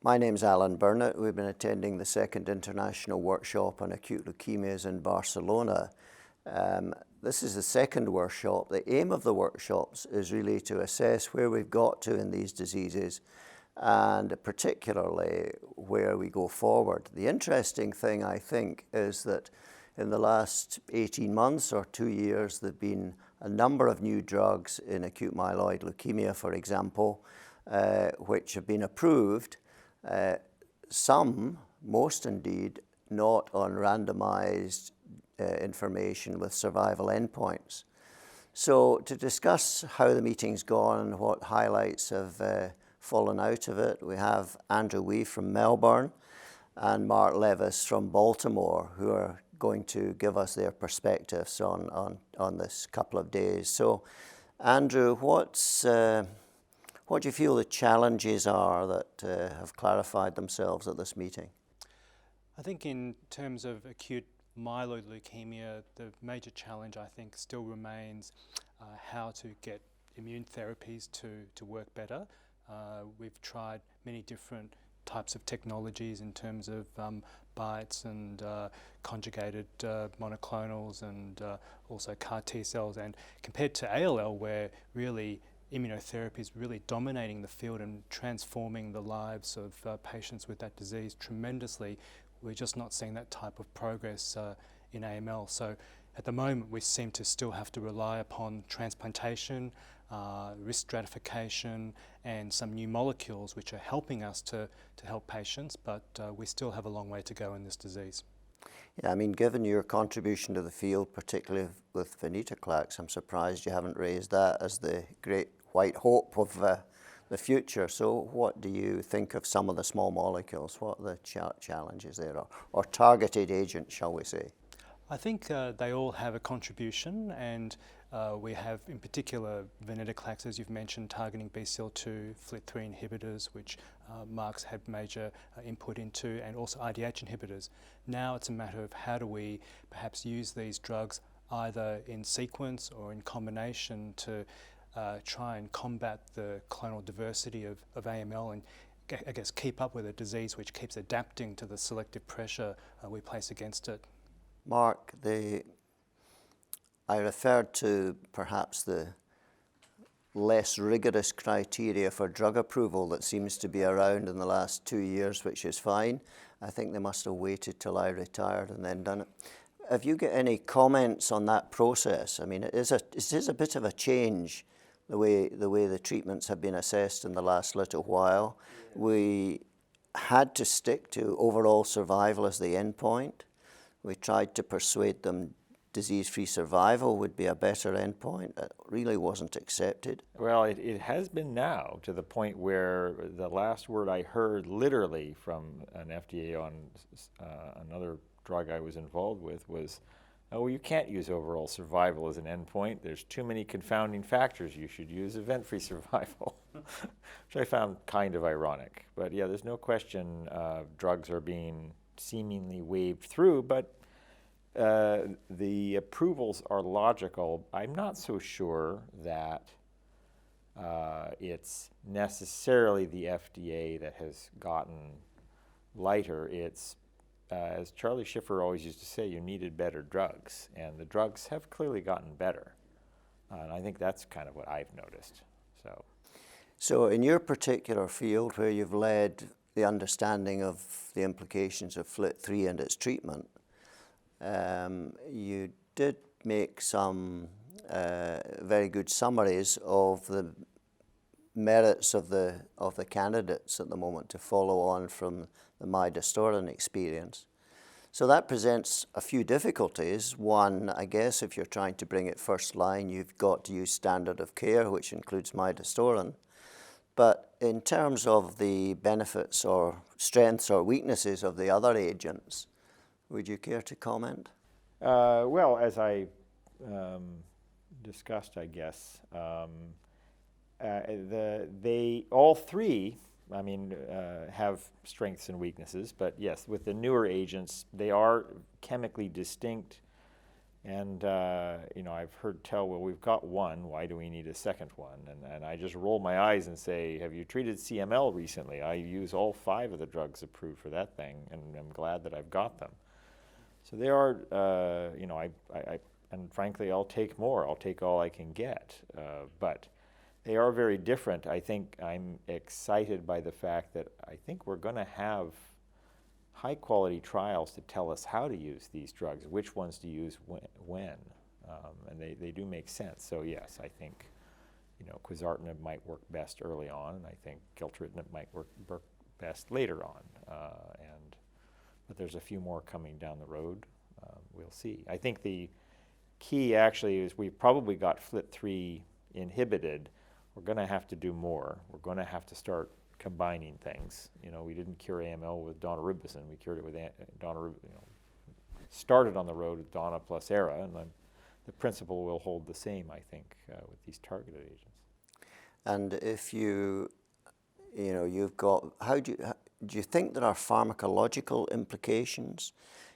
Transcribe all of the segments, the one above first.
My name's Alan Burnett. We've been attending the second international workshop on acute leukemias in Barcelona. This is the second workshop. The aim of the workshops is really to assess where we've got to in these diseases and particularly where we go forward. The interesting thing, I think, is that in the last 18 months or 2 years, there have been a number of new drugs in acute myeloid leukemia, for example, which have been approved. Some, most indeed, not on randomized information with survival endpoints. So to discuss how the meeting's gone and what highlights have fallen out of it, we have Andrew Wei from Melbourne and Mark Levis from Baltimore, who are going to give us their perspectives on this couple of days. So Andrew, what do you feel the challenges are that have clarified themselves at this meeting? I think in terms of acute myeloid leukemia, the major challenge, I think, still remains how to get immune therapies to work better. We've tried many different types of technologies in terms of BiTEs and conjugated monoclonals and also CAR T cells, and compared to ALL, where really immunotherapy is really dominating the field and transforming the lives of patients with that disease tremendously, we're just not seeing that type of progress in AML. So at the moment we seem to still have to rely upon transplantation, risk stratification, and some new molecules which are helping us to help patients, but we still have a long way to go in this disease. Yeah, I mean, given your contribution to the field, particularly with venetoclax, I'm surprised you haven't raised that as the great white hope of the future. So what do you think of some of the small molecules? What are the challenges there, or targeted agents, shall we say? I think they all have a contribution, and we have in particular venetoclax, as you've mentioned, targeting BCL2, FLT3 inhibitors, which Mark's had major input into, and also IDH inhibitors. Now it's a matter of how do we perhaps use these drugs either in sequence or in combination to try and combat the clonal diversity of AML and, I guess, keep up with a disease which keeps adapting to the selective pressure we place against it. Mark, I referred to perhaps the less rigorous criteria for drug approval that seems to be around in the last 2 years, which is fine. I think they must have waited till I retired and then done it. Have you got any comments on that process? I mean, it is a bit of a change, the way the treatments have been assessed in the last little while. We had to stick to overall survival as the endpoint. We tried to persuade them disease-free survival would be a better endpoint. It really wasn't accepted. Well, it has been now, to the point where the last word I heard literally from an FDA on another drug I was involved with was, oh, you can't use overall survival as an endpoint. There's too many confounding factors. You should use event-free survival, which I found kind of ironic. But yeah, there's no question drugs are being seemingly waved through, but the approvals are logical. I'm not so sure that it's necessarily the FDA that has gotten lighter. It's, as Charlie Schiffer always used to say, you needed better drugs, and the drugs have clearly gotten better. And I think that's kind of what I've noticed. So in your particular field, where you've led the understanding of the implications of FLT3 and its treatment, you did make some very good summaries of the merits of the candidates at the moment to follow on from the midostaurin experience. So that presents a few difficulties. One, I guess, if you're trying to bring it first line, you've got to use standard of care, which includes midostaurin. But in terms of the benefits or strengths or weaknesses of the other agents, would you care to comment? Well, as I discussed, I guess, all three, I mean, have strengths and weaknesses. But yes, with the newer agents, they are chemically distinct And you know, I've heard tell, well, we've got one, why do we need a second one? And I just roll my eyes and say, have you treated CML recently? I use all 5 of the drugs approved for that thing, and I'm glad that I've got them. So they are, you know, and frankly, I'll take more. I'll take all I can get. But they are very different. I think I'm excited by the fact that I think we're going to have high-quality trials to tell us how to use these drugs, which ones to use when. And they do make sense. So yes, I think, you know, quizartinib might work best early on, and I think gilteritinib might work best later on. But there's a few more coming down the road. We'll see. I think the key actually is we've probably got FLT3 inhibited. We're going to have to do more. We're going to have to start combining things. You know, we didn't cure AML with daunorubicin. We cured it with daunorubicin. You know, started on the road with Donna plus ERA, and the principle will hold the same, I think, with these targeted agents. And if you know, you've got, do you think there are pharmacological implications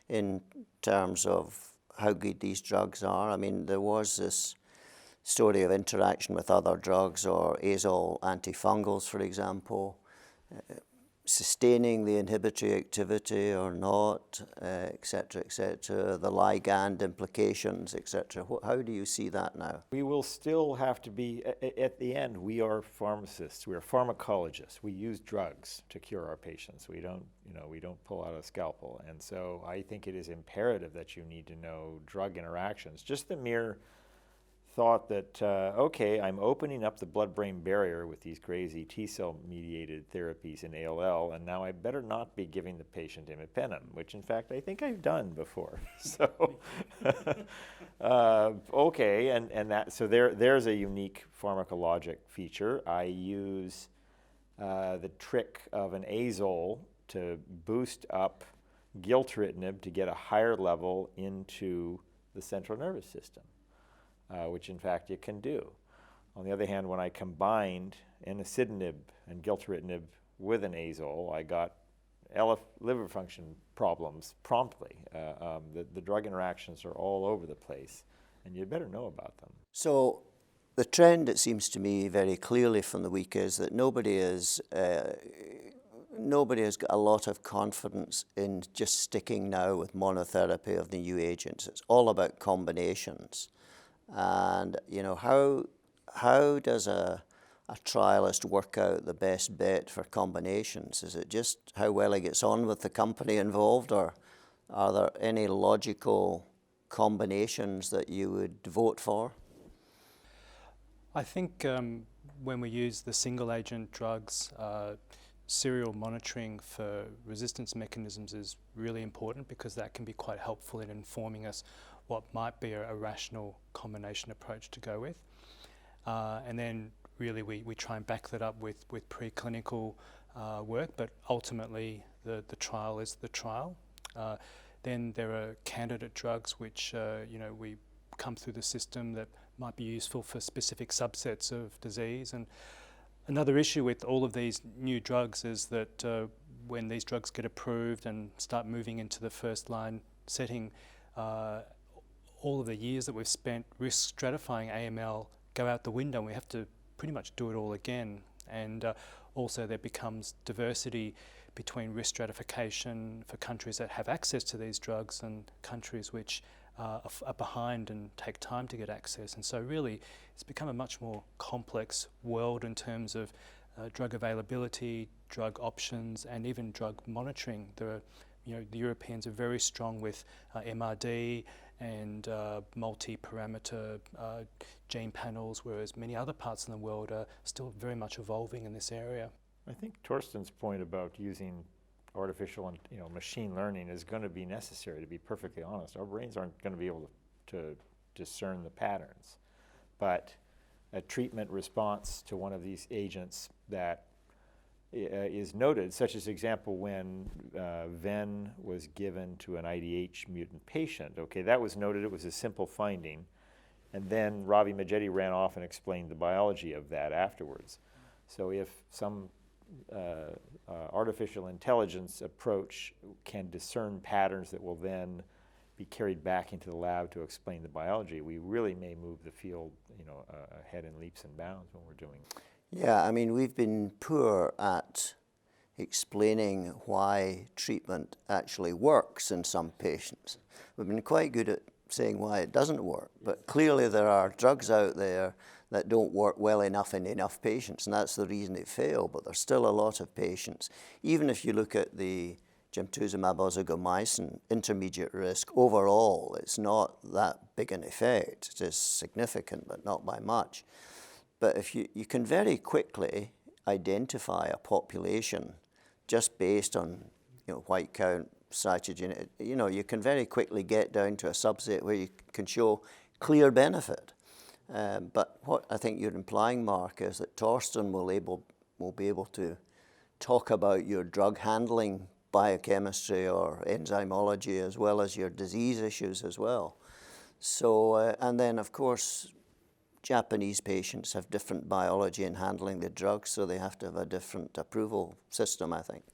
in terms of how good these drugs are? I mean, there was this story of interaction with other drugs or azole antifungals, for example, sustaining the inhibitory activity or not, et cetera, the ligand implications, et cetera. How do you see that now? We will still have to be, at the end, we are pharmacists, we are pharmacologists. We use drugs to cure our patients. We don't, you know, we don't pull out a scalpel. And so I think it is imperative that you need to know drug interactions. Just the mere thought that, okay, I'm opening up the blood-brain barrier with these crazy T-cell mediated therapies in ALL, and now I better not be giving the patient imipenem, which in fact I think I've done before. So, okay, and that, so there's a unique pharmacologic feature. I use the trick of an azole to boost up gilteritinib to get a higher level into the central nervous system. Which in fact you can do. On the other hand, when I combined enasidenib and gilteritinib with an azole, I got liver function problems promptly. The drug interactions are all over the place, and you better know about them. So the trend, it seems to me very clearly from the week, is that nobody has got a lot of confidence in just sticking now with monotherapy of the new agents. It's all about combinations. And, you know, how does a trialist work out the best bet for combinations? Is it just how well he gets on with the company involved, or are there any logical combinations that you would vote for? I think when we use the single agent drugs, serial monitoring for resistance mechanisms is really important, because that can be quite helpful in informing us what might be a rational combination approach to go with. And then really we try and back that up with preclinical work, but ultimately the trial is the trial. Then there are candidate drugs which you know, we come through the system that might be useful for specific subsets of disease. And another issue with all of these new drugs is that when these drugs get approved and start moving into the first line setting, all of the years that we've spent risk stratifying AML go out the window, and we have to pretty much do it all again. And also there becomes diversity between risk stratification for countries that have access to these drugs and countries which are behind and take time to get access. And so really it's become a much more complex world in terms of drug availability, drug options, and even drug monitoring. There are, you know, the Europeans are very strong with MRD and multi-parameter gene panels, whereas many other parts of the world are still very much evolving in this area. I think Torsten's point about using artificial and, you know, machine learning is going to be necessary, to be perfectly honest. Our brains aren't going to be able to discern the patterns. But a treatment response to one of these agents that is noted, such as example when Ven was given to an IDH mutant patient. Okay, that was noted, it was a simple finding. And then Ravi Majeti ran off and explained the biology of that afterwards. So if some artificial intelligence approach can discern patterns that will then be carried back into the lab to explain the biology, we really may move the field, ahead in leaps and bounds when we're doing. Yeah, I mean, we've been poor at explaining why treatment actually works in some patients. We've been quite good at saying why it doesn't work, but clearly there are drugs out there that don't work well enough in enough patients, and that's the reason they fail. But there's still a lot of patients. Even if you look at the gemtuzumab osigomycin intermediate risk, overall it's not that big an effect. It is significant, but not by much. But if you can very quickly identify a population just based on white count, cytogen, you can very quickly get down to a subset where you can show clear benefit. But what I think you're implying, Mark, is that Torsten will be able to talk about your drug handling biochemistry or enzymology as well as your disease issues as well. So, and then of course, Japanese patients have different biology in handling the drugs, so they have to have a different approval system, I think.